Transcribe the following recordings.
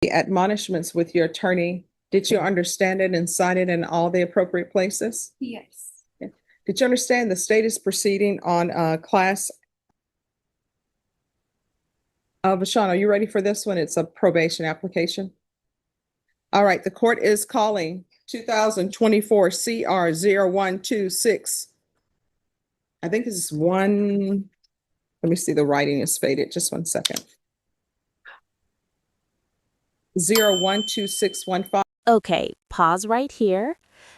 The admonishments with your attorney, did you understand it and sign it in all the appropriate places? Yes. Did you understand the state is proceeding on class? Vashon, are you ready for this one? It's a probation application. All right, the court is calling 2024 CR 0126. I think this is one, let me see, the writing is faded. Just 1 second. 012615. Okay, pause right here.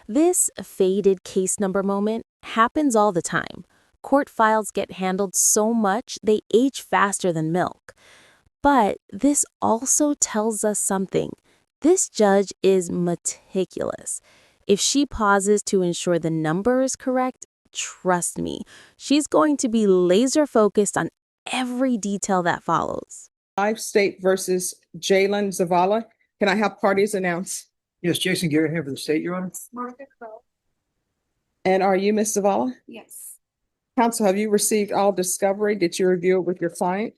This faded case number moment happens all the time. Court files get handled so much they age faster than milk. But this also tells us something. This judge is meticulous. If she pauses to ensure the number is correct, trust me, she's going to be laser focused on every detail that follows. State versus Jalen Zavala. Can I have parties announce? Yes, Jason Garrett here for the state, Your Honor. Martha Crow. And are you Ms. Zavala? Yes. Counsel, have you received all discovery? Did you review it with your client?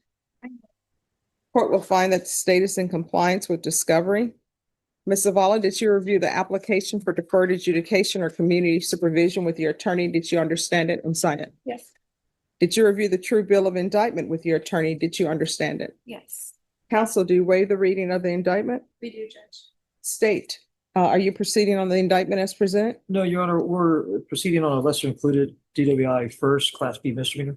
Court will find that the state is in compliance with discovery. Ms. Zavala, did you review the application for deferred adjudication or community supervision with your attorney? Did you understand it and sign it? Yes. Did you review the true bill of indictment with your attorney? Did you understand it? Yes. Counsel, do you waive the reading of the indictment? We do, Judge. State, are you proceeding on the indictment as presented? No, Your Honor, we're proceeding on a lesser included DWI first Class B misdemeanor.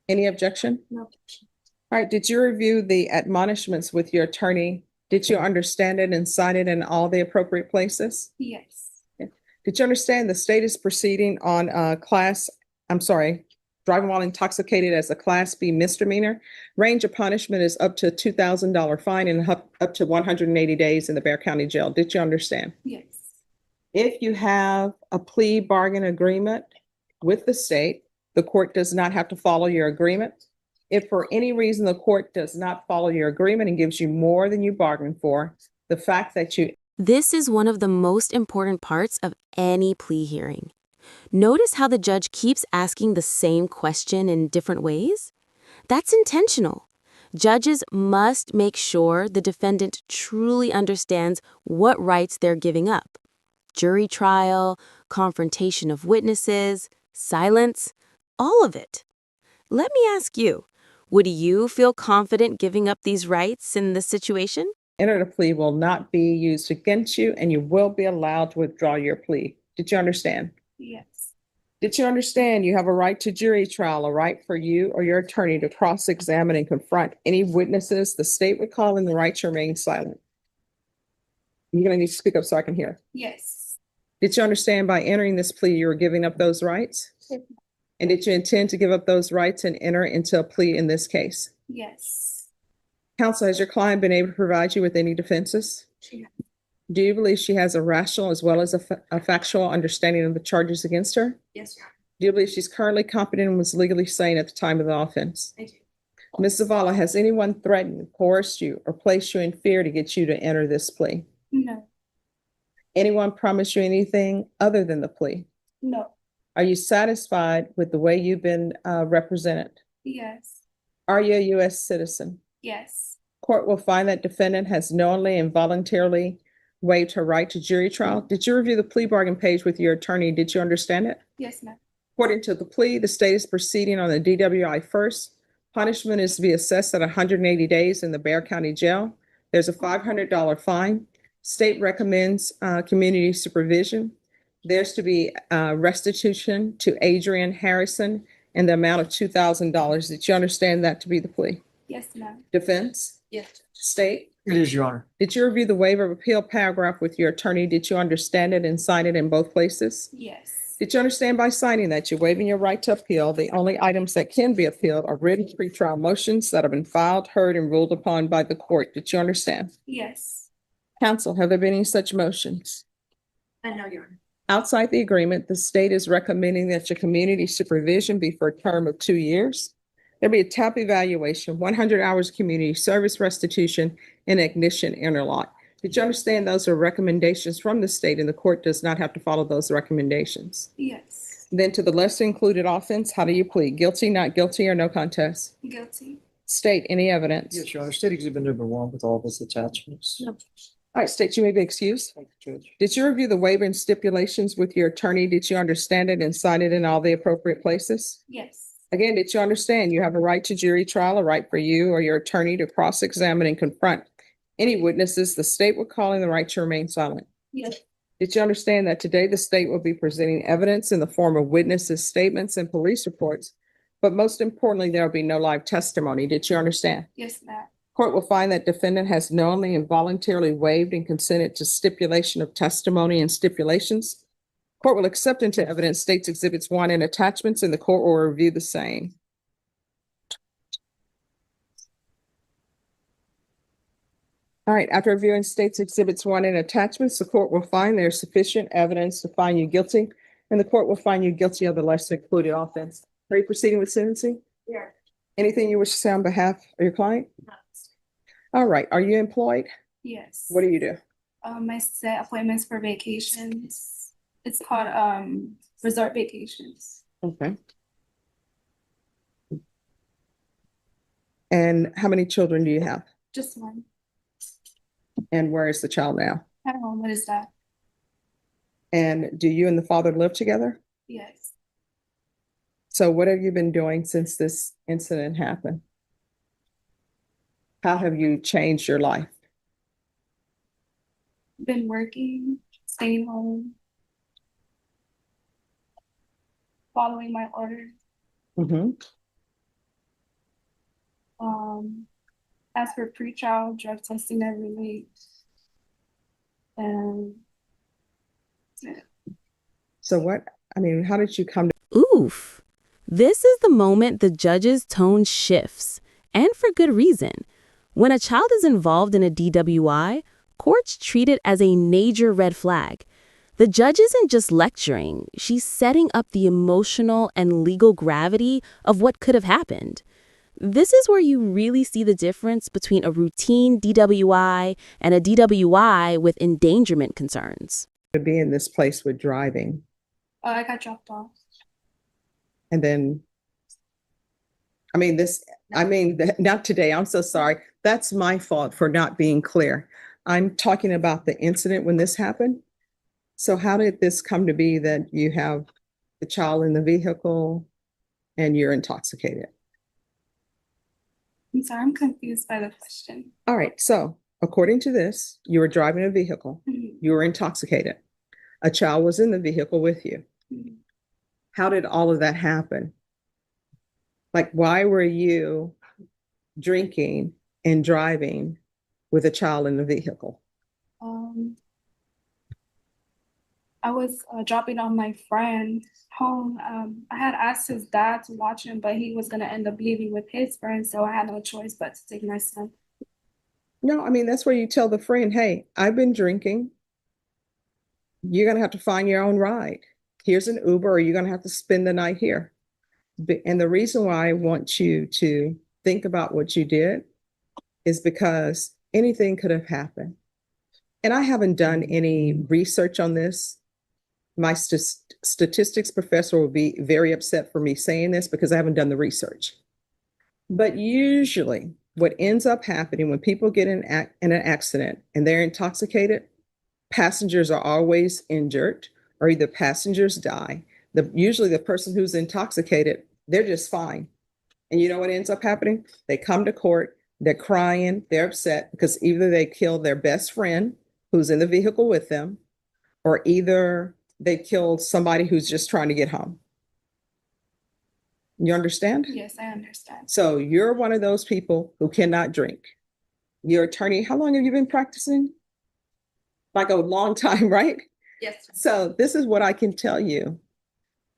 Any objection? No objection. All right, did you review the admonishments with your attorney? Did you understand it and sign it in all the appropriate places? Yes. Did you understand the state is proceeding on driving while intoxicated as a Class B misdemeanor? Range of punishment is up to a $2,000 fine and up to 180 days in the Bexar County Jail. Did you understand? Yes. If you have a plea bargain agreement with the state, the court does not have to follow your agreement. If for any reason the court does not follow your agreement and gives you more than you bargained for, the fact that you... This is one of the most important parts of any plea hearing. Notice how the judge keeps asking the same question in different ways? That's intentional. Judges must make sure the defendant truly understands what rights they're giving up. Jury trial, confrontation of witnesses, silence, all of it. Let me ask you, would you feel confident giving up these rights in this situation? Enter the plea will not be used against you and you will be allowed to withdraw your plea. Did you understand? Yes. Did you understand you have a right to jury trial, a right for you or your attorney to cross-examine and confront any witnesses the state would call in the right to remain silent? You're going to need to speak up so I can hear. Yes. Did you understand by entering this plea you were giving up those rights? Yes. And did you intend to give up those rights and enter into a plea in this case? Yes. Counsel, has your client been able to provide you with any defenses? She has. Do you believe she has a rational as well as a factual understanding of the charges against her? Yes, Your Honor. Do you believe she's currently competent and was legally sane at the time of the offense? I do. Ms. Zavala, has anyone threatened, coerced you, or placed you in fear to get you to enter this plea? No. Anyone promised you anything other than the plea? No. Are you satisfied with the way you've been represented? Yes. Are you a U.S. citizen? Yes. Court will find that defendant has knowingly and voluntarily waived her right to jury trial. Did you review the plea bargain page with your attorney? Did you understand it? Yes, ma'am. According to the plea, the state is proceeding on the DWI first. Punishment is to be assessed at 180 days in the Bexar County Jail. There's a $500 fine. State recommends community supervision. There's to be restitution to Adrian Harrison in the amount of $2,000. Did you understand that to be the plea? Yes, ma'am. Defense? Yes. State? It is, Your Honor. Did you review the waiver of appeal paragraph with your attorney? Did you understand it and sign it in both places? Yes. Did you understand by signing that you're waiving your right to appeal? The only items that can be appealed are written pretrial motions that have been filed, heard, and ruled upon by the court. Did you understand? Yes. Counsel, have there been any such motions? I know, Your Honor. Outside the agreement, the state is recommending that your community supervision be for a term of 2 years. There'll be a TAP evaluation, 100 hours community service restitution, and ignition interlock. Did you understand those are recommendations from the state and the court does not have to follow those recommendations? Yes. Then to the lesser included offense, how do you plead? Guilty, not guilty, or no contest? Guilty. State, any evidence? Yes, Your Honor, State Exhibit number 1 with all of its attachments. No. All right, State, you may be excused. Thank you, Judge. Did you review the waiver and stipulations with your attorney? Did you understand it and sign it in all the appropriate places? Yes. Again, did you understand you have a right to jury trial, a right for you or your attorney to cross-examine and confront any witnesses the state will call in the right to remain silent? Yes. Did you understand that today the state will be presenting evidence in the form of witnesses' statements and police reports? But most importantly, there will be no live testimony. Did you understand? Yes, ma'am. Court will find that defendant has knowingly and voluntarily waived and consented to stipulation of testimony and stipulations. Court will accept into evidence State's Exhibits 1 and attachments, and the court will review the same. All right, after reviewing State's Exhibits 1 and attachments, the court will find there's sufficient evidence to find you guilty, and the court will find you guilty of the lesser included offense. Are you proceeding with sentencing? Yeah. Anything you wish to say on behalf of your client? All right, are you employed? Yes. What do you do? I set appointments for vacations. It's called resort vacations. Okay. And how many children do you have? Just one. And where is the child now? I don't know, what is that? And do you and the father live together? Yes. So what have you been doing since this incident happened? How have you changed your life? Been working, staying home, following my orders. As for pretrial drug testing every week. And yeah. So how did you come to? Oof. This is the moment the judge's tone shifts, and for good reason. When a child is involved in a DWI, courts treat it as a major red flag. The judge isn't just lecturing, she's setting up the emotional and legal gravity of what could have happened. This is where you really see the difference between a routine DWI and a DWI with endangerment concerns. Be in this place with driving? I got dropped off. And then, not today, I'm so sorry. That's my fault for not being clear. I'm talking about the incident when this happened. So how did this come to be that you have the child in the vehicle and you're intoxicated? I'm sorry, I'm confused by the question. All right, so according to this, you were driving a vehicle, Mhm. you were intoxicated. A child was in the vehicle with you. Mhm. How did all of that happen? Like, why were you drinking and driving with a child in the vehicle? I was dropping off my friend home. I had asked his dad to watch him, but he was going to end up leaving with his friend, so I had no choice but to take my son. No, that's where you tell the friend, hey, I've been drinking. You're going to have to find your own ride. Here's an Uber, or you're going to have to spend the night here. And the reason why I want you to think about what you did is because anything could have happened. And I haven't done any research on this. My statistics professor will be very upset for me saying this because I haven't done the research. But usually what ends up happening when people get in an accident and they're intoxicated, passengers are always injured, or either passengers die. Usually the person who's intoxicated, they're just fine. And you know what ends up happening? They come to court, they're crying, they're upset because either they killed their best friend who's in the vehicle with them, or either they killed somebody who's just trying to get home. You understand? Yes, I understand. So you're one of those people who cannot drink. Your attorney, how long have you been practicing? Like a long time, right? Yes. So this is what I can tell you.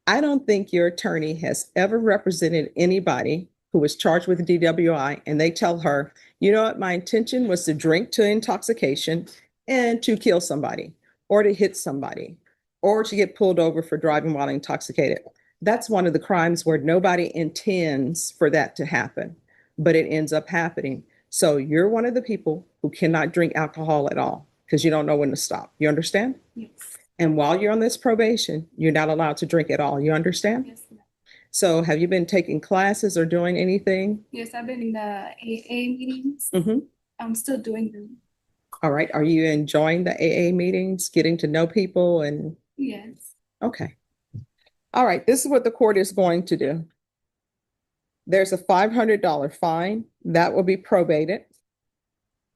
I don't think your attorney has ever represented anybody who was charged with DWI and they tell her, you know what, my intention was to drink to intoxication and to kill somebody or to hit somebody or to get pulled over for driving while intoxicated. That's one of the crimes where nobody intends for that to happen, but it ends up happening. So you're one of the people who cannot drink alcohol at all because you don't know when to stop. You understand? Yes. And while you're on this probation, you're not allowed to drink at all. You understand? Yes, ma'am. So have you been taking classes or doing anything? Yes, I've been in the AA meetings. Mm-hmm. I'm still doing them. All right. Are you enjoying the AA meetings, getting to know people and, Yes. okay. All right. This is what the court is going to do. There's a $500 fine that will be probated.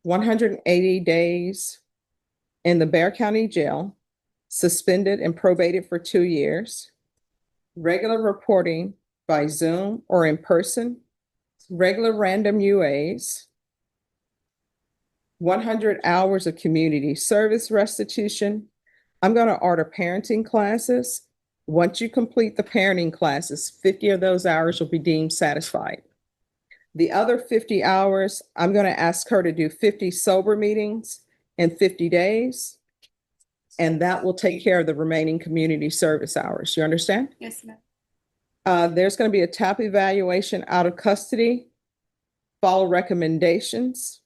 180 days in the Bexar County Jail, suspended and probated for 2 years. Regular reporting by Zoom or in person. Regular random UAs. 100 hours of community service restitution. I'm going to order parenting classes. Once you complete the parenting classes, 50 of those hours will be deemed satisfied. The other 50 hours, I'm going to ask her to do 50 sober meetings in 50 days. And that will take care of the remaining community service hours. You understand? Yes, ma'am. There's going to be a TAP evaluation out of custody. Follow recommendations.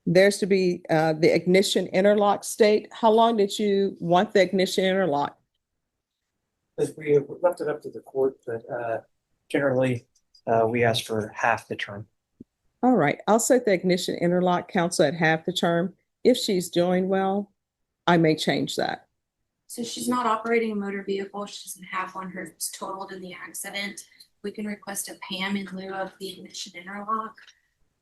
There's to be the ignition interlock state. How long did you want the ignition interlock? Because we have left it up to the court, but generally, we ask for half the term. All right, I'll set the ignition interlock counsel at half the term. If she's doing well, I may change that. So she's not operating a motor vehicle. She doesn't have one. Hers totaled in the accident. We can request a PAM in lieu of the ignition interlock.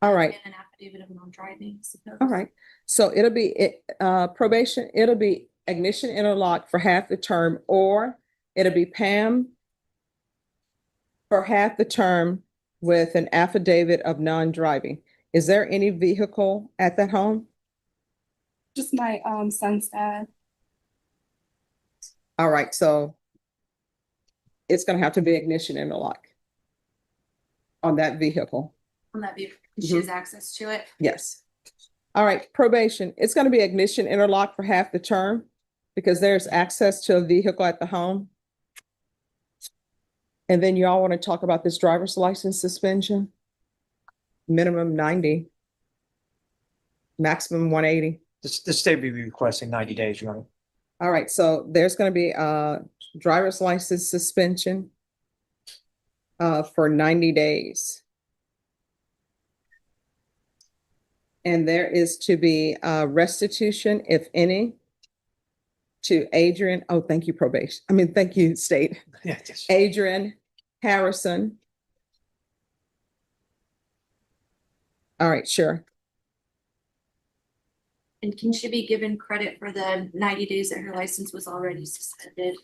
All right. And an affidavit of non-driving. Suppose. All right. So it'll be probation. It'll be ignition interlock for half the term, or it'll be PAM for half the term with an affidavit of non-driving. Is there any vehicle at that home? Just my son's dad. All right. So it's going to have to be ignition interlock on that vehicle. On that vehicle, she has access to it. Yes. All right, probation. It's going to be ignition interlock for half the term because there's access to a vehicle at the home. And then you all want to talk about this driver's license suspension? Minimum 90, maximum 180. The state will be requesting 90 days, Your Honor. All right, so there's going to be a driver's license suspension for 90 days. And there is to be restitution, if any, to Adrian. Oh, thank you, probation. I mean, thank you, state. Yeah, yes. Adrian Harrison. All right, sure. And can she be given credit for the 90 days that her license was already suspended?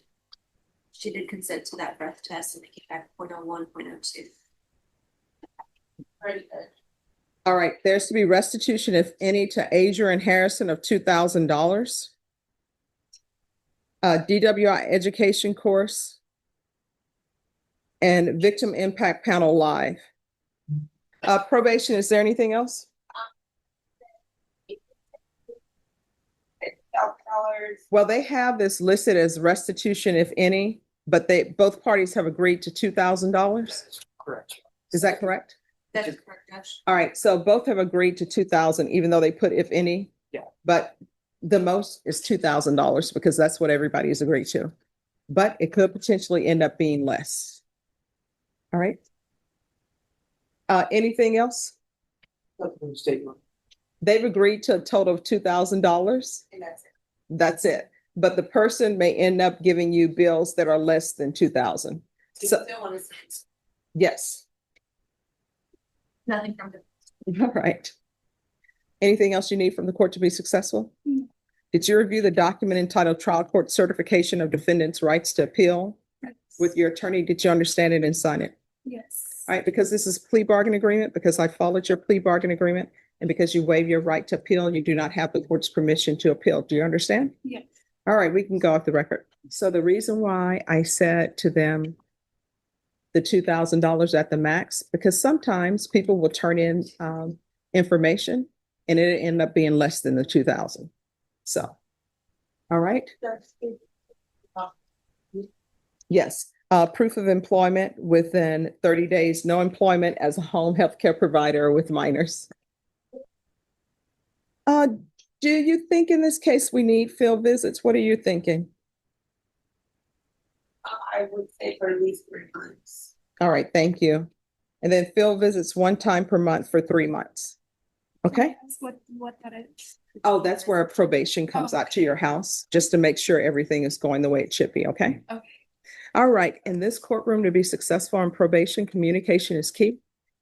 She did consent to that breath test and it came back 0.01, 0.02. Very good. All right, there's to be restitution, if any, to Adrian Harrison of $2,000. DWI education course and victim impact panel live. Probation, is there anything else? Well, they have this listed as restitution, if any, but both parties have agreed to $2,000. Correct. Is that correct? That is correct, Josh. All right, so both have agreed to 2,000, even though they put if any. Yeah. But the most is $2,000 because that's what everybody has agreed to. But it could potentially end up being less. All right. Anything else? Nothing from the state, Your Honor. They've agreed to a total of $2,000. And that's it. That's it. But the person may end up giving you bills that are less than 2,000. So, Still want to say yes. nothing from the. All right. Anything else you need from the court to be successful? No. Did you review the document entitled Trial Court Certification of Defendant's Rights to Appeal with your attorney? Did you understand it and sign it? Yes. All right, because this is plea bargain agreement, because I followed your plea bargain agreement, and because you waive your right to appeal, you do not have the court's permission to appeal. Do you understand? Yes. All right, we can go off the record. So the reason why I said to them the $2,000 at the max, because sometimes people will turn in information and it end up being less than the 2,000. So, all right. Yes, proof of employment within 30 days, no employment as a home health care provider with minors. Do you think in this case we need field visits? What are you thinking? I would say for at least 3 months. All right, thank you. And then field visits 1 time per month for 3 months. Okay? That's what that is. Oh, that's where probation comes out to your house, just to make sure everything is going the way it should be, okay? Okay. All right, in this courtroom, to be successful in probation, communication is key.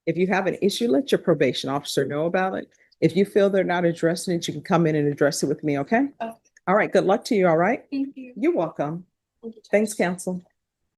If you have an issue, let your probation officer know about it. If you feel they're not addressing it, you can come in and address it with me, okay? Okay. All right, good luck to you, all right? Thank you. You're welcome. Thanks, counsel.